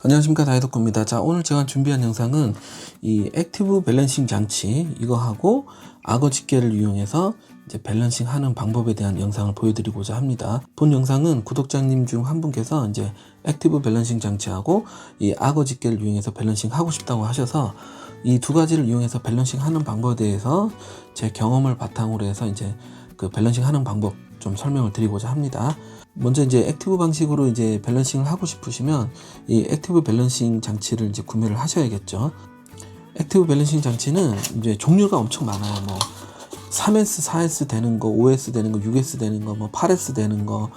안녕하십니까, 다이덕후입니다. 자, 오늘 제가 준비한 영상은 이 액티브 밸런싱 장치 이거하고 악어 집게를 이용해서 이제 밸런싱 하는 방법에 대한 영상을 보여드리고자 합니다. 본 영상은 구독자님 중 한 분께서 이제 액티브 밸런싱 장치하고 이 악어 집게를 이용해서 밸런싱 하고 싶다고 하셔서 이 두 가지를 이용해서 밸런싱 하는 방법에 대해서 제 경험을 바탕으로 해서 이제 그 밸런싱 하는 방법 좀 설명을 드리고자 합니다. 먼저 이제 액티브 방식으로 이제 밸런싱을 하고 싶으시면 이 액티브 밸런싱 장치를 이제 구매를 하셔야겠죠. 액티브 밸런싱 장치는 이제 종류가 엄청 많아요. 뭐 3S, 4S 되는 거, 5S 되는 거, 6S 되는 거, 뭐 8S 되는 거,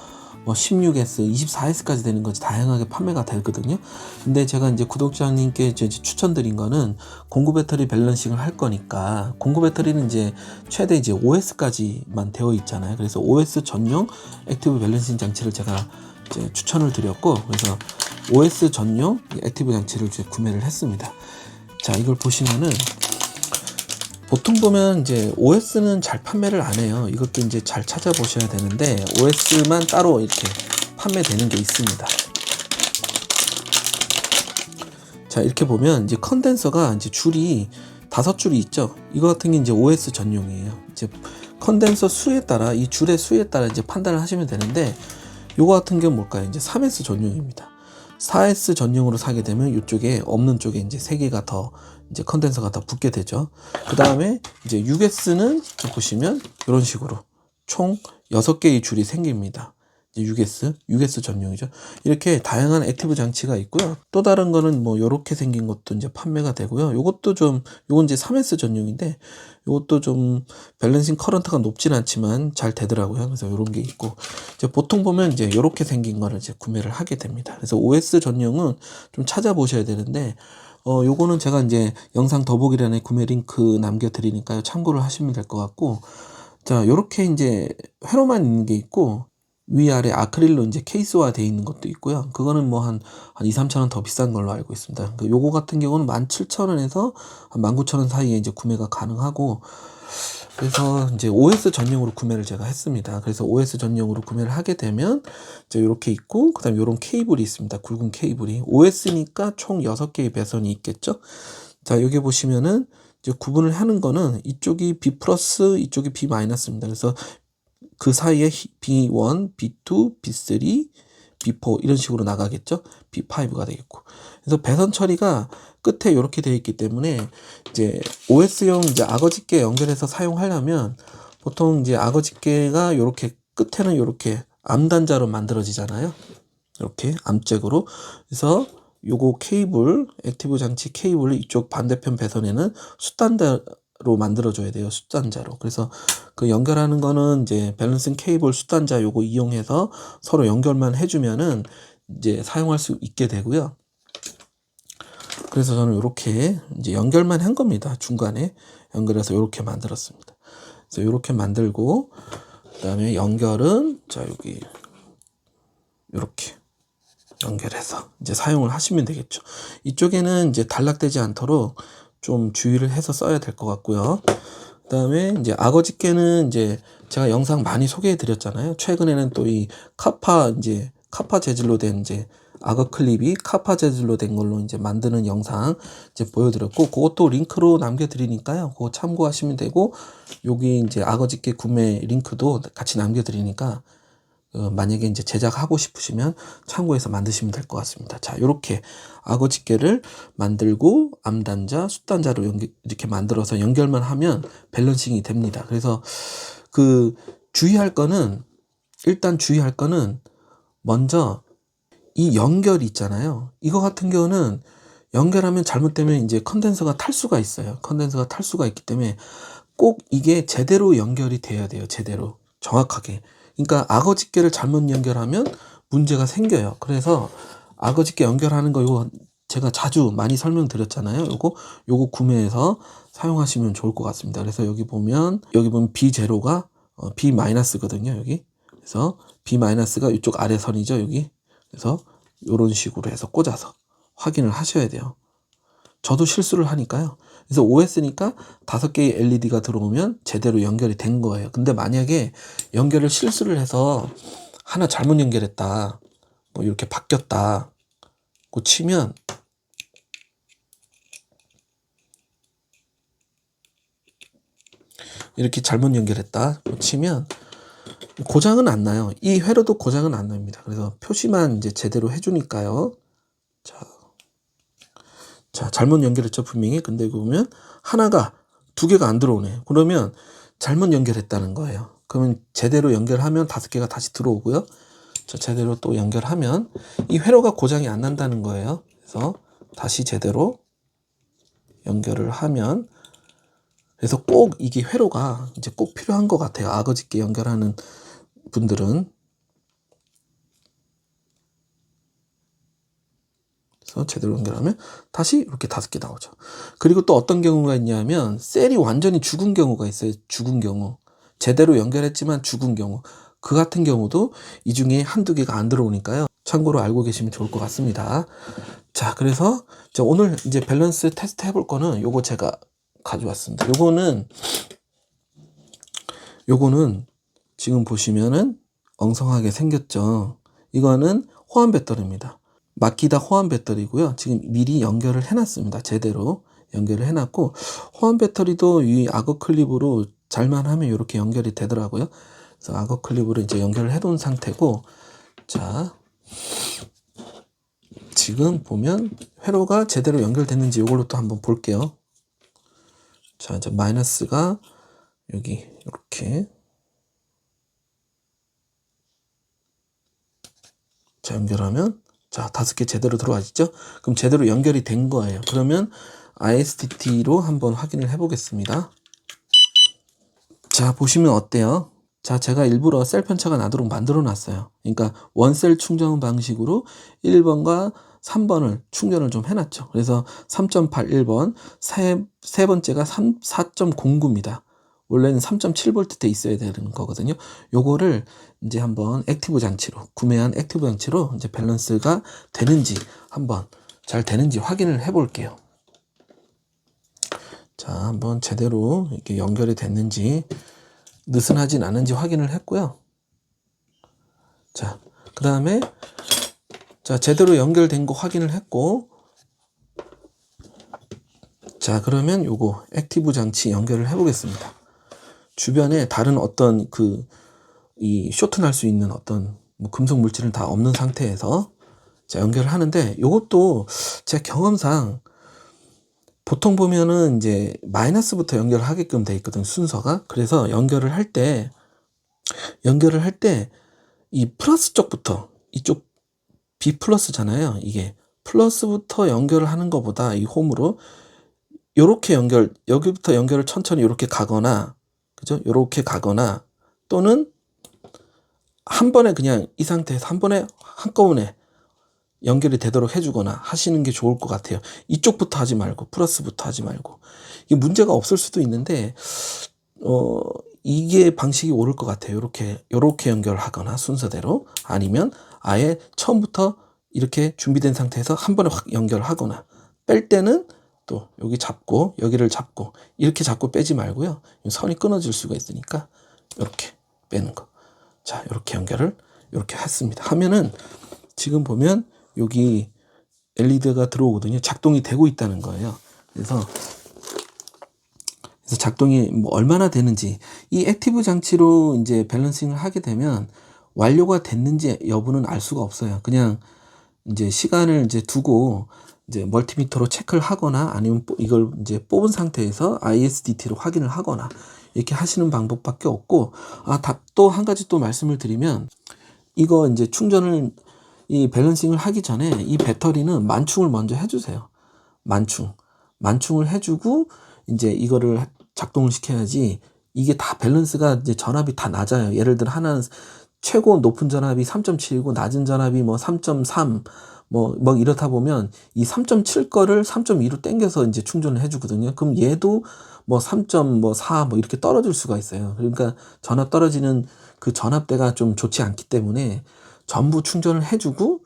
뭐 16S, 24S까지 되는 것이 다양하게 판매가 되거든요. 근데 제가 이제 구독자님께 이제 추천드린 거는 공구 배터리 밸런싱을 할 거니까, 공구 배터리는 이제 최대 이제 5S까지만 되어 있잖아요. 그래서 5S 전용 액티브 밸런싱 장치를 제가 이제 추천을 드렸고, 그래서 5S 전용 액티브 장치를 이제 구매를 했습니다. 자, 이걸 보시면은 보통 보면 이제 OS는 잘 판매를 안 해요. 이것도 이제 잘 찾아보셔야 되는데 OS만 따로 이렇게 판매되는 게 있습니다. 자, 이렇게 보면 이제 컨덴서가 이제 줄이 5줄이 있죠. 이거 같은 게 이제 OS 전용이에요. 이제 컨덴서 수에 따라 이 줄의 수에 따라 이제 판단을 하시면 되는데 요거 같은 경우는 뭘까요? 이제 3S 전용입니다. 4S 전용으로 사게 되면 이쪽에 없는 쪽에 이제 3개가 더 이제 컨덴서가 더 붙게 되죠. 그 다음에 이제 6S는 보시면 이런 식으로 총 6개의 줄이 생깁니다. 이제 6S 전용이죠. 이렇게 다양한 액티브 장치가 있고요. 또 다른 거는 뭐 요렇게 생긴 것도 이제 판매가 되고요. 요것도 좀, 요건 이제 3S 전용인데 요것도 좀 밸런싱 커런트가 높진 않지만 잘 되더라고요. 그래서 요런 게 있고, 이제 보통 보면 이제 요렇게 생긴 거를 이제 구매를 하게 됩니다. 그래서 OS 전용은 좀 찾아보셔야 되는데, 요거는 제가 이제 영상 더보기란에 구매 링크 남겨드리니까요. 참고를 하시면 될 것 같고, 자, 요렇게 이제 회로만 있는 게 있고, 위아래 아크릴로 이제 케이스화 되어 있는 것도 있고요. 그거는 뭐 한 2, 3천 원 더 비싼 걸로 알고 있습니다. 요거 같은 경우는 17,000원에서 한 19,000원 사이에 이제 구매가 가능하고, 그래서 이제 OS 전용으로 구매를 제가 했습니다. 그래서 OS 전용으로 구매를 하게 되면 이제 이렇게 있고, 그다음에 이런 케이블이 있습니다. 굵은 케이블이. OS니까 총 6개의 배선이 있겠죠. 자, 여기 보시면은 이제 구분을 하는 거는 이쪽이 B 플러스, 이쪽이 B 마이너스입니다. 그래서 그 사이에 B1, B2, B3, B4 이런 식으로 나가겠죠. B5가 되겠고. 그래서 배선 처리가 끝에 이렇게 되어 있기 때문에 이제 OS용 이제 악어 집게 연결해서 사용하려면 보통 이제 악어 집게가 이렇게 끝에는 이렇게 암단자로 만들어지잖아요. 이렇게 암잭으로. 그래서 요거 케이블, 액티브 장치 케이블을 이쪽 반대편 배선에는 숫단자로 만들어줘야 돼요. 숫단자로. 그래서 그 연결하는 거는 이제 밸런싱 케이블 숫단자 요거 이용해서 서로 연결만 해주면은 이제 사용할 수 있게 되고요. 그래서 저는 이렇게 이제 연결만 한 겁니다. 중간에 연결해서 이렇게 만들었습니다. 그래서 이렇게 만들고, 그다음에 연결은 자 여기 이렇게 연결해서 이제 사용을 하시면 되겠죠. 이쪽에는 이제 단락되지 않도록 좀 주의를 해서 써야 될 것 같고요. 그다음에 이제 악어 집게는 이제 제가 영상 많이 소개해 드렸잖아요. 최근에는 또 이 카파 재질로 된 이제 악어 클립이 카파 재질로 된 걸로 이제 만드는 영상 이제 보여드렸고, 그것도 링크로 남겨드리니까요. 그거 참고하시면 되고, 여기 이제 악어 집게 구매 링크도 같이 남겨드리니까 만약에 이제 제작하고 싶으시면 참고해서 만드시면 될 것 같습니다. 자, 요렇게 악어 집게를 만들고 암단자, 숫단자로 이렇게 만들어서 연결만 하면 밸런싱이 됩니다. 그래서 일단 주의할 거는 먼저 이 연결이 있잖아요. 이거 같은 경우는 연결하면 잘못되면 이제 컨덴서가 탈 수가 있어요. 컨덴서가 탈 수가 있기 때문에 꼭 이게 제대로 연결이 돼야 돼요. 제대로. 정확하게. 그러니까 악어 집게를 잘못 연결하면 문제가 생겨요. 그래서 악어 집게 연결하는 거 이거 제가 자주 많이 설명드렸잖아요. 요거 구매해서 사용하시면 좋을 것 같습니다. 그래서 여기 보면 B0가 B 마이너스거든요. 여기. 그래서 B 마이너스가 이쪽 아래 선이죠. 여기. 그래서 이런 식으로 해서 꽂아서 확인을 하셔야 돼요. 저도 실수를 하니까요. 그래서 OS니까 5개의 LED가 들어오면 제대로 연결이 된 거예요. 근데 만약에 연결을 실수를 해서 하나 잘못 연결했다, 뭐 이렇게 바뀌었다, 치면 이렇게 잘못 연결했다 치면 고장은 안 나요. 이 회로도 고장은 안 납니다. 그래서 표시만 이제 제대로 해주니까요. 자, 잘못 연결했죠, 분명히. 근데 이거 보면 하나가 두 개가 안 들어오네. 그러면 잘못 연결했다는 거예요. 그러면 제대로 연결하면 5개가 다시 들어오고요. 자, 제대로 또 연결하면 이 회로가 고장이 안 난다는 거예요. 그래서 다시 제대로 연결을 하면, 그래서 꼭 이게 회로가 이제 꼭 필요한 것 같아요. 악어 짙게 연결하는 분들은. 그래서 제대로 연결하면 다시 이렇게 5개 나오죠. 그리고 또 어떤 경우가 있냐면 셀이 완전히 죽은 경우가 있어요. 죽은 경우. 제대로 연결했지만 죽은 경우. 그 같은 경우도 이 중에 한두 개가 안 들어오니까요. 참고로 알고 계시면 좋을 것 같습니다. 자, 그래서 오늘 이제 밸런스 테스트 해볼 거는 요거 제가 가져왔습니다. 요거는 지금 보시면은 엉성하게 생겼죠. 이거는 호환 배터리입니다. 마키다 호환 배터리고요. 지금 미리 연결을 해놨습니다. 제대로 연결을 해놨고, 호환 배터리도 이 악어 클립으로 잘만 하면 이렇게 연결이 되더라고요. 그래서 악어 클립으로 이제 연결을 해둔 상태고, 자, 지금 보면 회로가 제대로 연결됐는지 이걸로 또 한번 볼게요. 자, 이제 마이너스가 여기 이렇게, 자, 연결하면, 자, 5개 제대로 들어가시죠? 그럼 제대로 연결이 된 거예요. 그러면 ISDT로 한번 확인을 해 보겠습니다. 자, 보시면 어때요? 자, 제가 일부러 셀 편차가 나도록 만들어 놨어요. 그러니까 원셀 충전 방식으로 1번과 3번을 충전을 좀 해놨죠. 그래서 3.81번, 세 번째가 4.09입니다. 원래는 3.7V 돼 있어야 되는 거거든요. 요거를 이제 한번 액티브 장치로, 구매한 액티브 장치로 이제 밸런스가 되는지 한번 잘 되는지 확인을 해 볼게요. 자, 한번 제대로 이렇게 연결이 됐는지 느슨하진 않은지 확인을 했고요. 자, 그 다음에 자, 제대로 연결된 거 확인을 했고, 자, 그러면 요거 액티브 장치 연결을 해 보겠습니다. 주변에 다른 어떤 이 쇼트 날 수 있는 어떤 뭐 금속 물질은 다 없는 상태에서 자, 연결을 하는데, 요것도 제 경험상 보통 보면은 이제 마이너스부터 연결하게끔 돼 있거든, 순서가. 그래서 연결을 할 때 이 플러스 쪽부터, 이쪽 B 플러스잖아요. 이게 플러스부터 연결을 하는 것보다 이 홈으로 요렇게 여기부터 연결을 천천히 요렇게 가거나, 그죠? 요렇게 가거나, 또는 한 번에 그냥 이 상태에서 한 번에 한꺼번에 연결이 되도록 해주거나 하시는 게 좋을 것 같아요. 이쪽부터 하지 말고, 플러스부터 하지 말고. 이게 문제가 없을 수도 있는데, 이게 방식이 옳을 것 같아요. 요렇게 연결하거나, 순서대로. 아니면 아예 처음부터 이렇게 준비된 상태에서 한 번에 확 연결하거나, 뺄 때는 또 여기 잡고, 여기를 잡고, 이렇게 잡고 빼지 말고요. 선이 끊어질 수가 있으니까, 이렇게 빼는 거. 자, 이렇게 연결을, 이렇게 했습니다. 하면은, 지금 보면, 여기 LED가 들어오거든요. 작동이 되고 있다는 거예요. 그래서 작동이 뭐 얼마나 되는지, 이 액티브 장치로 이제 밸런싱을 하게 되면 완료가 됐는지 여부는 알 수가 없어요. 그냥 이제 시간을 이제 두고 이제 멀티미터로 체크를 하거나, 아니면 이걸 이제 뽑은 상태에서 ISDT로 확인을 하거나, 이렇게 하시는 방법밖에 없고, 또 한 가지 또 말씀을 드리면, 이거 이제 이 밸런싱을 하기 전에 이 배터리는 만충을 먼저 해주세요. 만충을 해주고 이제 이거를 작동을 시켜야지. 이게 다 밸런스가 이제 전압이 다 낮아요. 예를 들어 하나는 최고 높은 전압이 3.7이고 낮은 전압이 뭐 3.3 뭐 이렇다 보면 이 3.7 거를 3.2로 당겨서 이제 충전을 해주거든요. 그럼 얘도 뭐 3.4 뭐 이렇게 떨어질 수가 있어요. 그러니까 전압 떨어지는 그 전압대가 좀 좋지 않기 때문에 전부 충전을 해주고,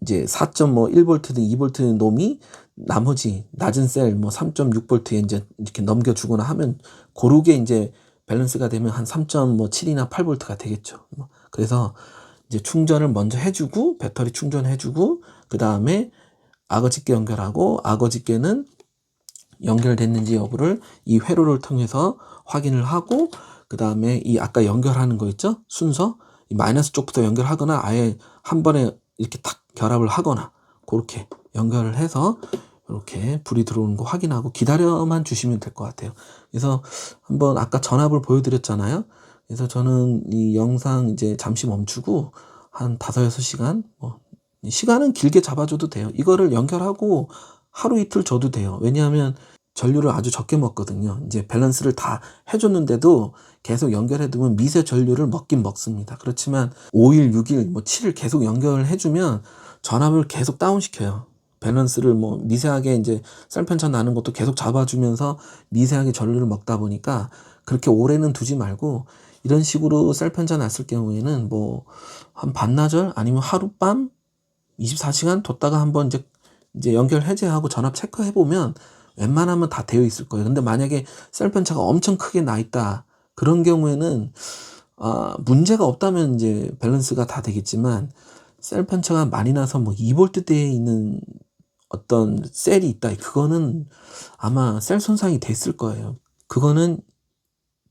이제 4.1V든 2V 놈이 나머지 낮은 셀 뭐 3.6V에 이제 이렇게 넘겨주거나 하면, 고르게 이제 밸런스가 되면 한 3.7이나 8V가 되겠죠. 그래서 이제 충전을 먼저 해주고, 배터리 충전해주고, 그 다음에 악어 집게 연결하고 악어 집게는 연결됐는지 여부를 이 회로를 통해서 확인을 하고, 그 다음에 이 아까 연결하는 거 있죠? 순서 이 마이너스 쪽부터 연결하거나 아예 한 번에 이렇게 탁 결합을 하거나 그렇게 연결을 해서 이렇게 불이 들어오는 거 확인하고 기다려만 주시면 될 것 같아요. 그래서 한번 아까 전압을 보여드렸잖아요. 그래서 저는 이 영상 이제 잠시 멈추고 한 5-6시간, 뭐 시간은 길게 잡아줘도 돼요. 이거를 연결하고 하루 이틀 줘도 돼요. 왜냐하면 전류를 아주 적게 먹거든요. 이제 밸런스를 다 해줬는데도 계속 연결해두면 미세 전류를 먹긴 먹습니다. 그렇지만 5일, 6일, 뭐 7일 계속 연결을 해주면 전압을 계속 다운시켜요. 밸런스를 뭐 미세하게 이제 셀편차 나는 것도 계속 잡아주면서 미세하게 전류를 먹다 보니까 그렇게 오래는 두지 말고 이런 식으로 셀편차 났을 경우에는 뭐 한 반나절 아니면 하룻밤 24시간 뒀다가 한번 이제 연결 해제하고 전압 체크해 보면 웬만하면 다 되어 있을 거예요. 근데 만약에 셀편차가 엄청 크게 나 있다 그런 경우에는 문제가 없다면 이제 밸런스가 다 되겠지만 셀편차가 많이 나서 뭐 2V대에 있는 어떤 셀이 있다. 그거는 아마 셀 손상이 됐을 거예요. 그거는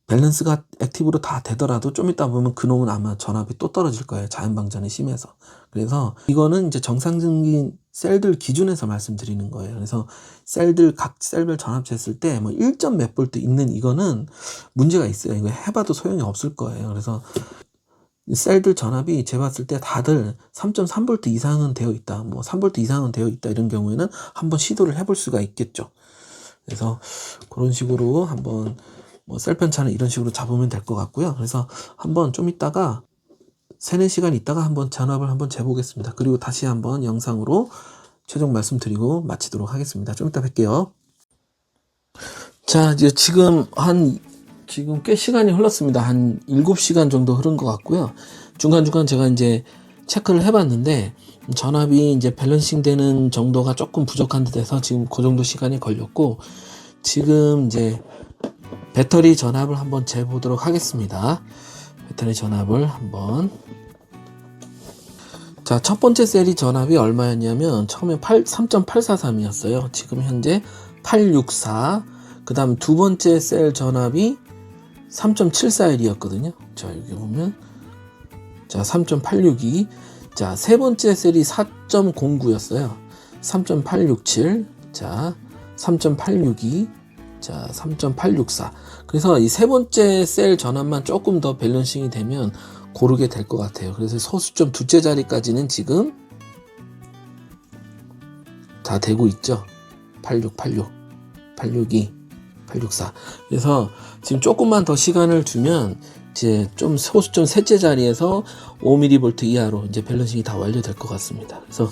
밸런스가 액티브로 다 되더라도 좀 이따 보면 그놈은 아마 전압이 또 떨어질 거예요. 자연방전이 심해서. 그래서 이거는 이제 정상적인 셀들 기준에서 말씀드리는 거예요. 그래서 셀들 각 셀별 전압 쟀을 때 뭐 1점 몇 볼트 있는 이거는 문제가 있어요. 이거 해봐도 소용이 없을 거예요. 그래서 셀들 전압이 재봤을 때 다들 3.3V 이상은 되어 있다. 뭐 3V 이상은 되어 있다. 이런 경우에는 한번 시도를 해볼 수가 있겠죠. 그래서 그런 식으로 한번 뭐 셀편차는 이런 식으로 잡으면 될 것 같고요. 그래서 한번 좀 있다가 3-4시간 있다가 한번 전압을 한번 재보겠습니다. 그리고 다시 한번 영상으로 최종 말씀드리고 마치도록 하겠습니다. 좀 이따 뵐게요. 자, 이제 지금 꽤 시간이 흘렀습니다. 한 7시간 정도 흐른 것 같고요. 중간중간 제가 이제 체크를 해봤는데 전압이 이제 밸런싱 되는 정도가 조금 부족한 듯해서 지금 그 정도 시간이 걸렸고, 지금 이제 배터리 전압을 한번 재보도록 하겠습니다. 배터리 전압을 한번. 자, 첫 번째 셀이 전압이 얼마였냐면 처음에 3.843이었어요. 지금 현재 864. 그 다음 두 번째 셀 전압이 3.741이었거든요. 자, 여기 보면 자 3.862. 자, 세 번째 셀이 4.09였어요. 3.867. 자, 3.862. 자, 3.864. 그래서 이 세 번째 셀 전압만 조금 더 밸런싱이 되면 고르게 될 것 같아요. 그래서 소수점 두째 자리까지는 지금 다 되고 있죠. 86, 862, 864. 그래서 지금 조금만 더 시간을 두면 이제 좀 소수점 셋째 자리에서 5mV 이하로 이제 밸런싱이 다 완료될 것 같습니다. 그래서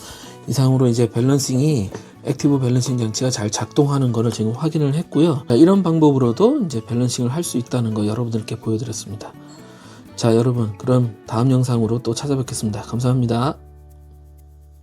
이상으로 이제 밸런싱이 액티브 밸런싱 장치가 잘 작동하는 것을 지금 확인을 했고요. 이런 방법으로도 이제 밸런싱을 할 수 있다는 거 여러분들께 보여드렸습니다. 자, 여러분, 그럼 다음 영상으로 또 찾아뵙겠습니다. 감사합니다.